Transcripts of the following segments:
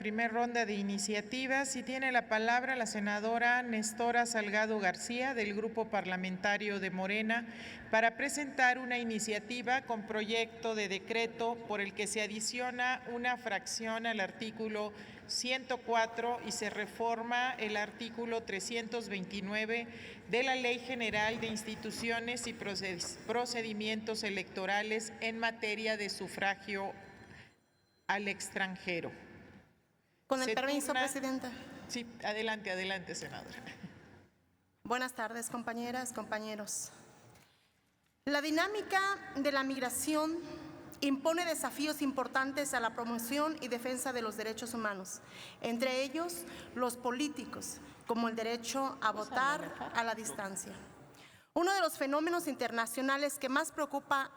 primera ronda de iniciativas y tiene la palabra la senadora Nestora Salgado García del Grupo Parlamentario de Morena para presentar una iniciativa con proyecto de decreto por el que se adiciona una fracción al artículo 104 y se reforma el artículo 329 de la Ley General de Instituciones y Procedimientos Electorales en materia de sufragio al extranjero. Con el permiso, Presidenta. Sí, adelante, senadora. Buenas tardes, compañeras, compañeros. La dinámica de la migración impone desafíos importantes a la promoción y defensa de los derechos humanos, entre ellos los políticos, como el derecho a votar a la distancia. Uno de los fenómenos internacionales que más preocupa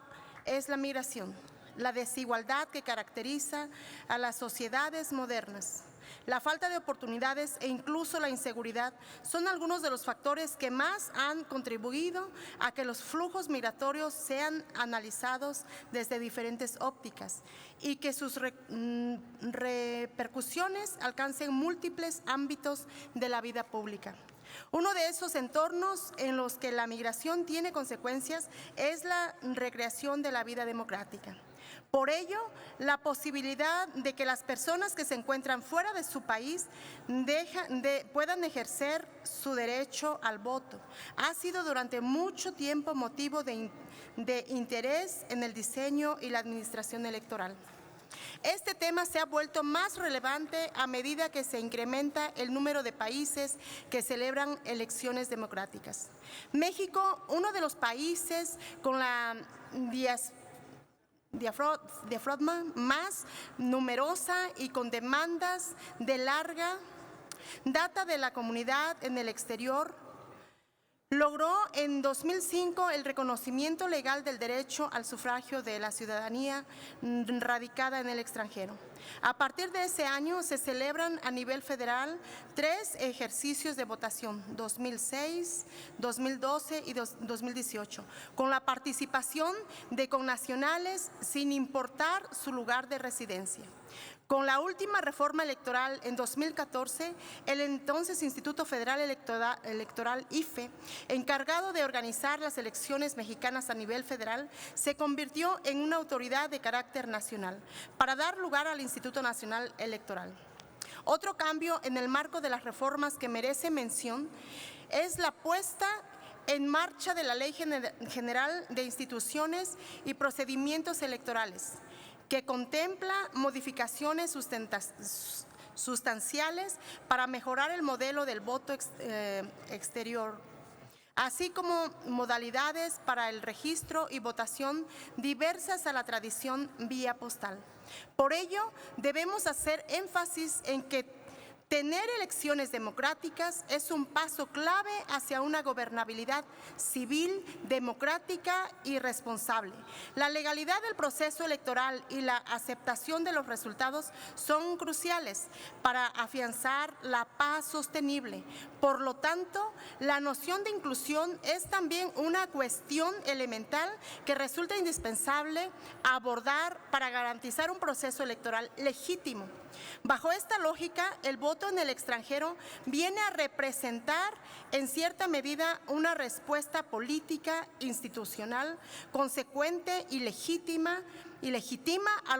es la migración, la desigualdad que caracteriza a las sociedades modernas. La falta de oportunidades e incluso la inseguridad son algunos de los factores que más han contribuido a que los flujos migratorios sean analizados desde diferentes ópticas y que sus repercusiones alcancen múltiples ámbitos de la vida pública. Uno de esos entornos en los que la migración tiene consecuencias es la recreación de la vida democrática. Por ello, la posibilidad de que las personas que se encuentran fuera de su país puedan ejercer su derecho al voto ha sido durante mucho tiempo motivo de interés en el diseño y la administración electoral. Este tema se ha vuelto más relevante a medida que se incrementa el número de países que celebran elecciones democráticas. México, uno de los países con la diafragma más numerosa y con demandas de larga data de la comunidad en el exterior, logró en 2005 el reconocimiento legal del derecho al sufragio de la ciudadanía radicada en el extranjero. A partir de ese año se celebran a nivel federal 3 ejercicios de votación, 2006, 2012 y 2018, con la participación de connacionales sin importar su lugar de residencia. Con la última reforma electoral en 2014, el entonces Instituto Federal Electoral IFE, encargado de organizar las elecciones mexicanas a nivel federal, se convirtió en una autoridad de carácter nacional para dar lugar al Instituto Nacional Electoral. Otro cambio en el marco de las reformas que merece mención es la puesta en marcha de la Ley General de Instituciones y Procedimientos Electorales, que contempla modificaciones sustanciales para mejorar el modelo del voto exterior, así como modalidades para el registro y votación diversas a la tradición vía postal. Por ello, debemos hacer énfasis en que tener elecciones democráticas es un paso clave hacia una gobernabilidad civil, democrática y responsable. La legalidad del proceso electoral y la aceptación de los resultados son cruciales para afianzar la paz sostenible. Por lo tanto, la noción de inclusión es también una cuestión elemental que resulta indispensable abordar para garantizar un proceso electoral legítimo. Bajo esta lógica, el voto en el extranjero viene a representar en cierta medida una respuesta política institucional consecuente y legitima a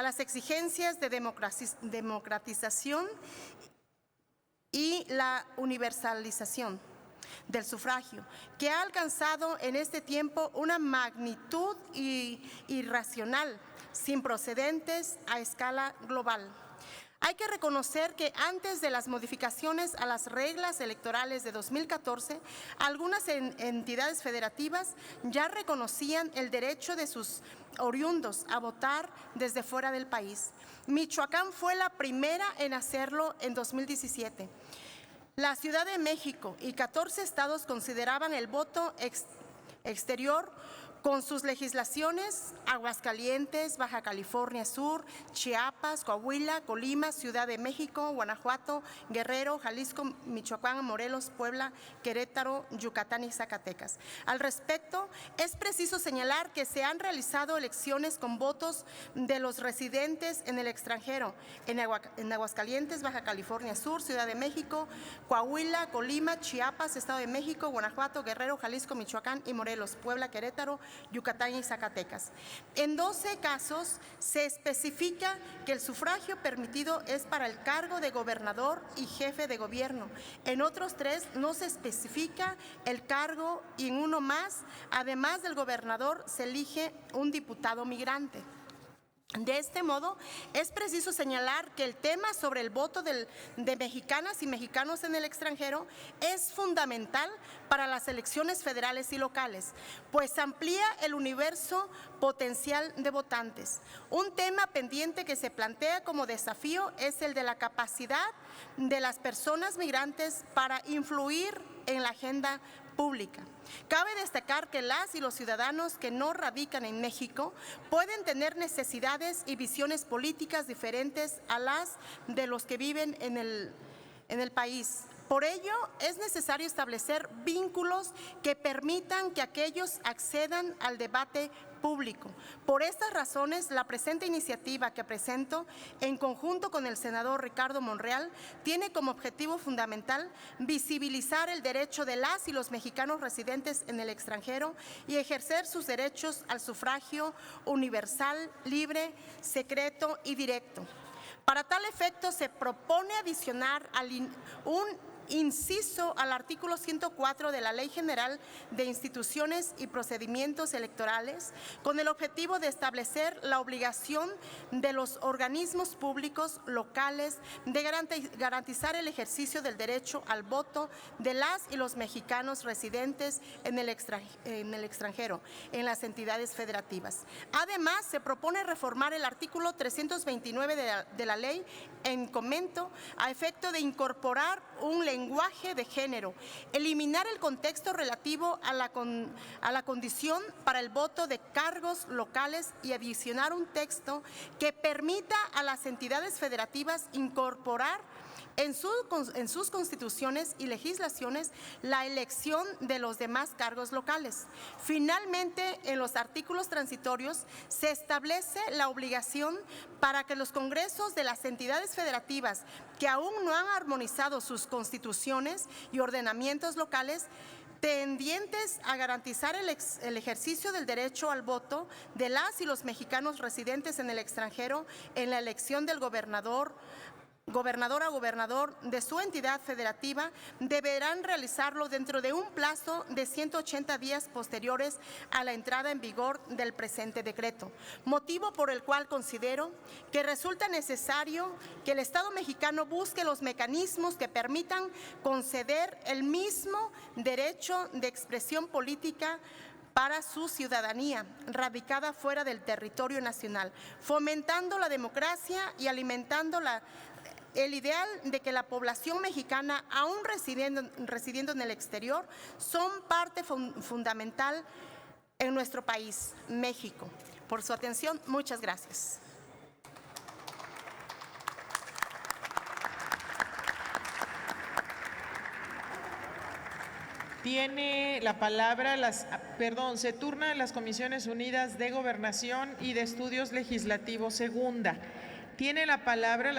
las exigencias de democratización y la universalización del sufragio, que ha alcanzado en este tiempo una magnitud irracional, sin precedentes a escala global. Hay que reconocer que antes de las modificaciones a las reglas electorales de 2014, algunas entidades federativas ya reconocían el derecho de sus oriundos a votar desde fuera del país. Michoacán fue la primera en hacerlo en 2017. La Ciudad de México y 14 estados consideraban el voto exterior con sus legislaciones Aguascalientes, Baja California Sur, Chiapas, Coahuila, Colima, Ciudad de México, Guanajuato, Guerrero, Jalisco, Michoacán, Morelos, Puebla, Querétaro, Yucatán y Zacatecas. Al respecto, es preciso señalar que se han realizado elecciones con votos de los residentes en el extranjero, en Aguascalientes, Baja California Sur, Ciudad de México, Coahuila, Colima, Chiapas, Estado de México, Guanajuato, Guerrero, Jalisco, Michoacán y Morelos, Puebla, Querétaro, Yucatán y Zacatecas. En 12 casos se especifica que el sufragio permitido es para el cargo de gobernador y jefe de gobierno. En otros 3 no se especifica el cargo y en uno más, además del gobernador, se elige un diputado migrante. De este modo, es preciso señalar que el tema sobre el voto de mexicanas y mexicanos en el extranjero es fundamental para las elecciones federales y locales, pues amplía el universo potencial de votantes. Un tema pendiente que se plantea como desafío es el de la capacidad de las personas migrantes para influir en la agenda pública. Cabe destacar que las y los ciudadanos que no radican en México pueden tener necesidades y visiones políticas diferentes a las de los que viven en el país. Por ello, es necesario establecer vínculos que permitan que aquellos accedan al debate público. Por estas razones, la presente iniciativa que presento, en conjunto con el senador Ricardo Monreal, tiene como objetivo fundamental visibilizar el derecho de las y los mexicanos residentes en el extranjero y ejercer sus derechos al sufragio universal, libre, secreto y directo. Para tal efecto, se propone adicionar un inciso al artículo 104 de la Ley General de Instituciones y Procedimientos Electorales, con el objetivo de establecer la obligación de los organismos públicos locales de garantizar el ejercicio del derecho al voto de las y los mexicanos residentes en el extranjero, en las entidades federativas. Además, se propone reformar el artículo 329 de la ley en comento a efecto de incorporar un lenguaje de género, eliminar el contexto relativo a la condición para el voto de cargos locales y adicionar un texto que permita a las entidades federativas incorporar en sus constituciones y legislaciones la elección de los demás cargos locales. Finalmente, en los artículos transitorios se establece la obligación para que los congresos de las entidades federativas que aún no han armonizado sus constituciones y ordenamientos locales tendientes a garantizar el ejercicio del derecho al voto de las y los mexicanos residentes en el extranjero en la elección del gobernador a gobernador de su entidad federativa, deberán realizarlo dentro de un plazo de 180 días posteriores a la entrada en vigor del presente decreto, motivo por el cual considero que resulta necesario que el Estado mexicano busque los mecanismos que permitan conceder el mismo derecho de expresión política para su ciudadanía radicada fuera del territorio nacional, fomentando la democracia y alimentando el ideal de que la población mexicana, aún residiendo en el exterior, son parte fundamental en nuestro país, México. Por su atención, muchas gracias. Tiene la palabra, se turna a las Comisiones Unidas de Gobernación y de Estudios Legislativos Segunda. Tiene la palabra